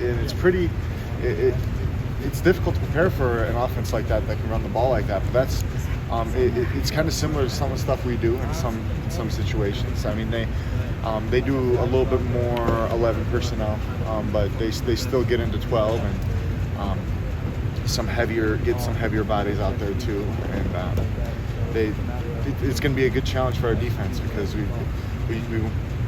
and it's pretty. It's difficult to prepare for an offense like that can run the ball like that. But that's it's kind of similar to some of the stuff we do in some situations. I mean, they do a little bit more 11 personnel, but they still get into 12 and get some heavier bodies out there too. And it's going to be a good challenge for our defense because we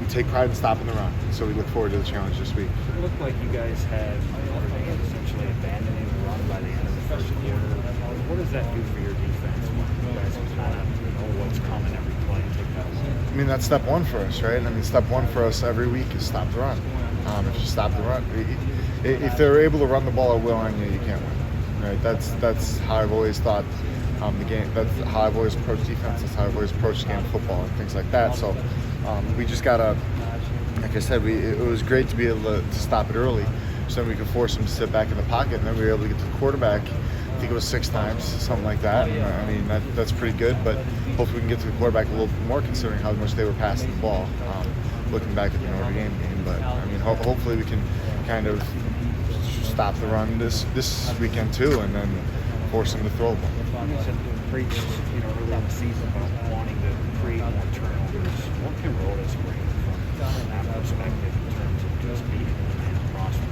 take pride in stopping the run. So we look forward to the challenge this week. It looked like you guys had Notre Dame essentially abandoning the run by the end of the first quarter. What does that do for your defense? You guys kind of know what's coming every play and take that away. I mean, that's step one for us, right? I mean, step one for us every week is stop the run. If you stop the run, if they're able to run the ball at will on you, you can't win, right? That's how I've always thought the game. That's how I've always approached defense. That's how I've always approached game football and things like that. So we just gotta, like I said, it was great to be able to stop it early, so we could force them to sit back in the pocket, and then we were able to get to the quarterback. I think it was 6 times, something like that. I mean, that's pretty good, but hopefully we can get to the quarterback a little bit more considering how much they were passing the ball, looking back at the Notre Dame game. But, I mean, hopefully we can kind of stop the run this weekend too and then force them to throw the ball. You said preached, early in the season about wanting to create more turnovers. What can Rodas bring from that perspective in terms of just beating the man across the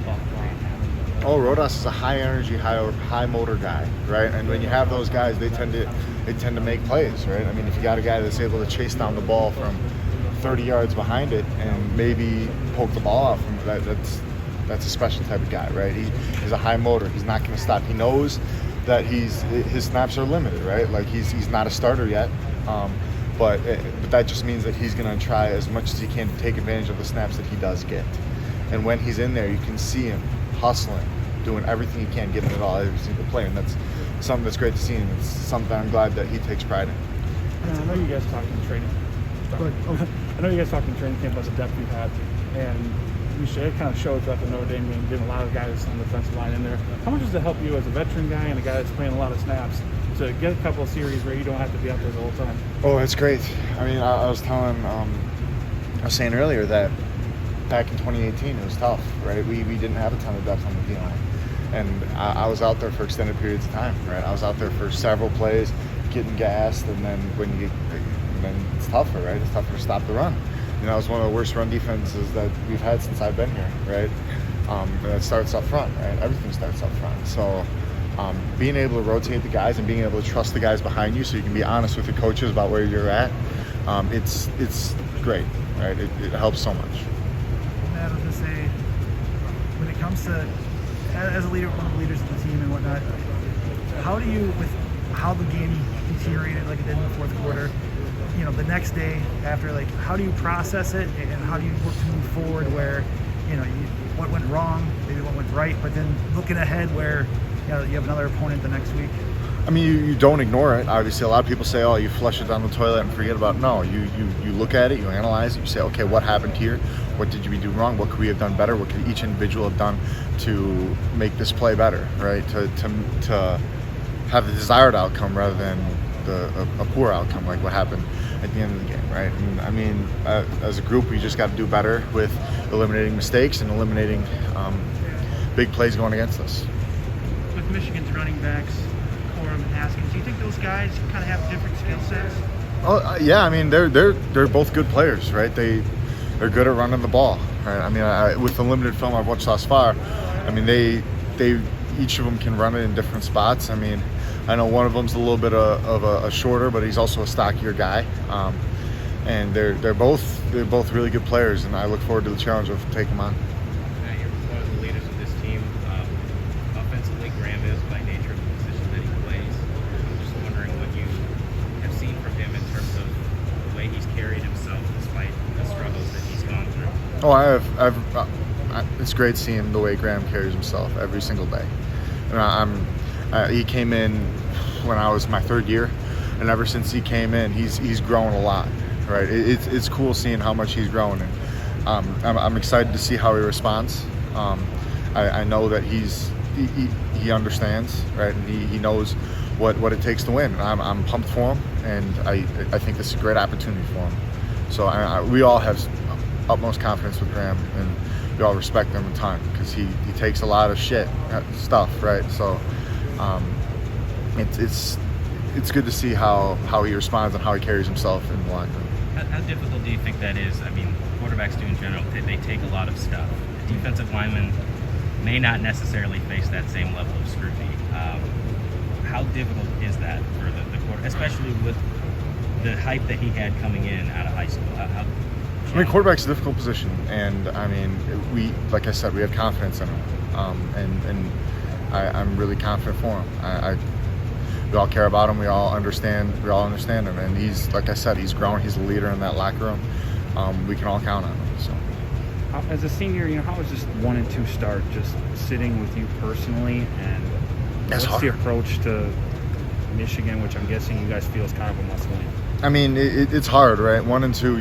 ball? Rodas is a high energy, high motor guy, right? And when you have those guys, they tend to make plays, right? I mean, if you got a guy that's able to chase down the ball from 30 yards behind it and maybe poke the ball off from that's a special type of guy, right? He's a high motor. He's not going to stop. He knows that his snaps are limited, right? Like he's not a starter yet, but that just means that he's going to try as much as he can to take advantage of the snaps that he does get. And when he's in there, you can see him hustling, doing everything he can, giving it all every single play, and that's something that's great to see, and it's something I'm glad that he takes pride in. I know you guys talked in training. I know you guys talked in training camp about the depth you've had, and it kind of showed throughout the Notre Dame game, getting a lot of guys on the defensive line in there. How much does it help you as a veteran guy and a guy that's playing a lot of snaps to get a couple of series where you don't have to be out there the whole time? Oh, it's great. I mean, I was saying earlier that back in 2018 it was tough, right? We didn't have a ton of depth on the D-line, and I was out there for extended periods of time, right? I was out there for several plays, getting gassed, and then then it's tougher, right? It's tougher to stop the run. It was one of the worst run defenses that we've had since I've been here, right? And it starts up front, right? Everything starts up front. So being able to rotate the guys and being able to trust the guys behind you so you can be honest with your coaches about where you're at, it's great, right? It helps so much. I was going to say, when it comes to, as a leader, one of the leaders of the team and whatnot, how do you, with how the game deteriorated like it did in the fourth quarter, the next day after, like, how do you process it and how do you work to move forward where, what went wrong, maybe what went right, but then looking ahead where, you have another opponent the next week? I mean, you don't ignore it. Obviously, a lot of people say, "Oh, you flush it down the toilet and forget about it." No, you look at it, you analyze it, you say, "Okay, what happened here? What did we do wrong? What could we have done better? What could each individual have done to make this play better?" Right? To have the desired outcome rather than a poor outcome, like what happened at the end of the game, right? And I mean, as a group, we just got to do better with eliminating mistakes and eliminating big plays going against us. With Michigan's running backs, Corum and Haskins, do you think those guys kind of have different skill sets? Oh yeah, I mean they're both good players, right? They're good at running the ball, right? I mean, with the limited film I've watched thus far, I mean they each of them can run it in different spots. I mean, I know one of them's a little bit of a shorter, but he's also a stockier guy, and they're both really good players, and I look forward to the challenge of taking them on. You're one of the leaders of this team. Offensively, Graham is by nature of the position that he plays. I'm just wondering what you have seen from him in terms of the way he's carried himself despite the struggles that he's gone through. Oh, it's great seeing the way Graham carries himself every single day. And he came in when I was my third year, and ever since he came in, he's grown a lot, right? It's cool seeing how much he's grown, and I'm excited to see how he responds. I know that he understands, right, and he knows what it takes to win. I'm pumped for him, and I think this is a great opportunity for him. So we all have utmost confidence with Graham, and we all respect him a ton because he takes a lot of stuff, right? So it's good to see how he responds and how he carries himself in the locker room. How difficult do you think that is? I mean, quarterbacks do in general. They take a lot of stuff. Defensive linemen may not necessarily face that same level of scrutiny. How difficult is that for the quarterback, especially with the hype that he had coming in out of high school? I mean, quarterback's a difficult position, and I mean, like I said, we have confidence in him, and I'm really confident for him. We all care about him. We all understand him, and he's, like I said, he's grown. He's a leader in that locker room. We can all count on him. So, as a senior, how was this 1 and 2 start just sitting with you personally, and That's what's the hard. approach to Michigan, which I'm guessing you guys feel is kind of a must-win? I mean, it's hard, right? 1 and 2.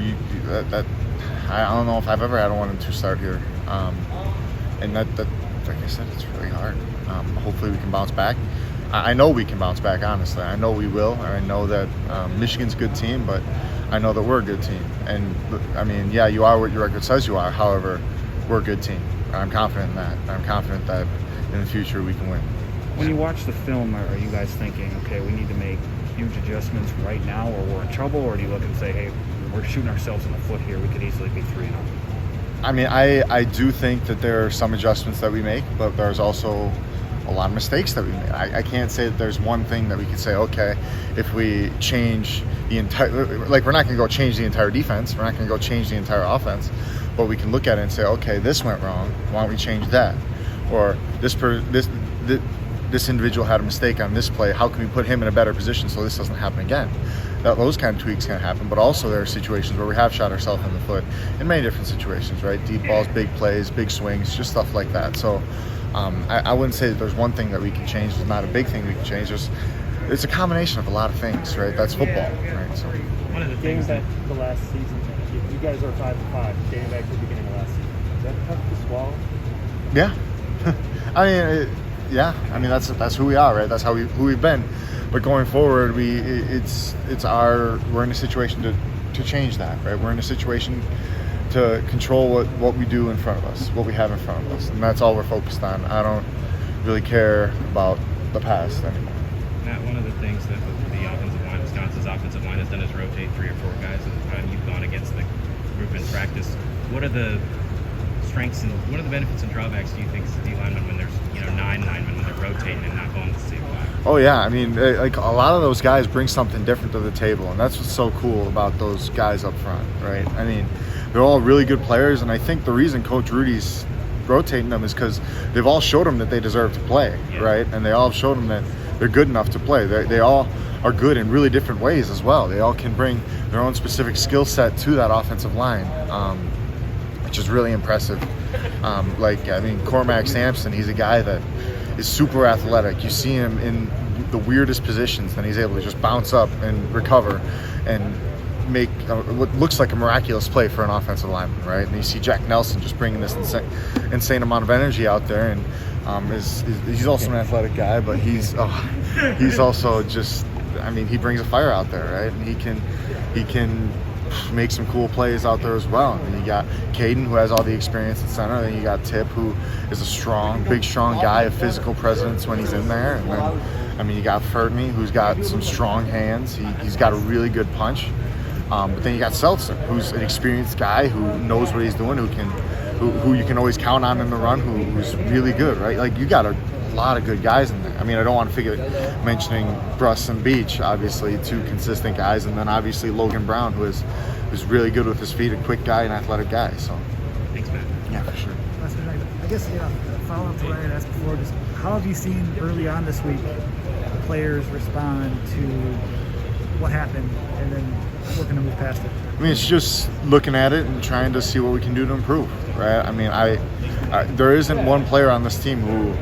I don't know if I've ever had a 1 and 2 start here, and that like I said, it's really hard. Hopefully, we can bounce back. I know we can bounce back. Honestly, I know we will. I know that Michigan's a good team, but I know that we're a good team. And I mean, yeah, you are what your record says you are. However, we're a good team. I'm confident in that. I'm confident that in the future we can win. When you watch the film, are you guys thinking, okay, we need to make huge adjustments right now, or we're in trouble, or do you look and say, hey, we're shooting ourselves in the foot here, we could easily be 3-0? I mean, I do think that there are some adjustments that we make, but there's also a lot of mistakes that we made. I can't say that there's one thing that we could say, okay, if we change the entire, like, we're not going to go change the entire defense, we're not going to go change the entire offense, but we can look at it and say, okay, this went wrong, why don't we change that? Or this individual had a mistake on this play, how can we put him in a better position so this doesn't happen again? Those kind of tweaks can happen, but also there are situations where we have shot ourselves in the foot in many different situations, right? Deep balls, big plays, big swings, just stuff like that. So I wouldn't say that there's one thing that we can change. There's not a big thing we can change. It's a combination of a lot of things, right? That's football, right? So One of the Dating things back that to the last season, you guys are 5-5. Dating back to the beginning of last season, is that tough to swallow? yeah, I mean that's who we are, right? That's who we've been. But going forward, we're in a situation to change that, right? We're in a situation to control what we do in front of us, what we have in front of us, and that's all we're focused on. I don't really care about the past anymore. Matt, one of the things that the offensive line, Wisconsin's offensive line has done is rotate 3 or 4 guys at the time you've gone against the group in practice. What are the strengths and what are the benefits and drawbacks do you think as a D lineman when there's 9 linemen when they're rotating and not going to the same guy? Oh yeah, I mean, like a lot of those guys bring something different to the table, and that's what's so cool about those guys up front, right? I mean, they're all really good players, and I think the reason Coach Rudy's rotating them is because they've all showed them that they deserve to play, right? And they all have showed them that they're good enough to play. They all are good in really different ways as well. They all can bring their own specific skill set to that offensive line, which is really impressive. Cormac Sampson, he's a guy that is super athletic. You see him in the weirdest positions, and he's able to just bounce up and recover and make what looks like a miraculous play for an offensive lineman, right? And you see Jack Nelson just bringing this insane amount of energy out there, and he's also an athletic guy, but he's also just, I mean, he brings a fire out there, right? And he can make some cool plays out there as well. And you got Caden, who has all the experience at center. Then you got Tip, who is a big, strong guy, a physical presence when he's in there. And then, I mean, you got Fertney, who's got some strong hands. He's got a really good punch. But then you got Seltzer, who's an experienced guy who knows what he's doing, who you can always count on in the run, who's really good, right? Like, you got a lot of good guys in there. I mean, I don't want to mentioning Bruss and Beach, obviously, 2 consistent guys, and then obviously Logan Brown, who's really good with his feet, a quick guy, an athletic guy. So, Thanks, Matt. yeah, for sure. I guess, follow up to what I had asked before, just how have you seen early on this week players respond to what happened and then working to move past it? I mean, it's just looking at it and trying to see what we can do to improve, right? I mean, there isn't one player on this team who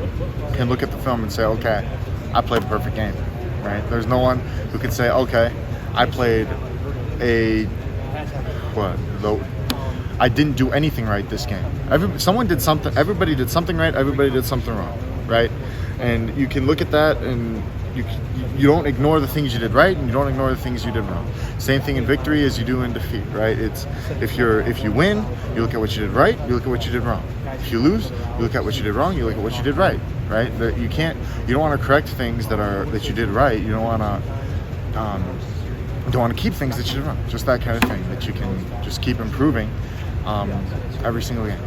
can look at the film and say, okay, I played a perfect game, right? There's no one who can say, okay, I played I didn't do anything right this game. Everybody did something right, everybody did something wrong, right? And you can look at that and you don't ignore the things you did right, and you don't ignore the things you did wrong. Same thing in victory as you do in defeat, right? It's if you win, you look at what you did right, you look at what you did wrong. If you lose, you look at what you did wrong, you look at what you did right, right? That you don't want to correct things that you did right. You don't want to keep things that you did wrong. Just that kind of thing that you can just keep improving every single game.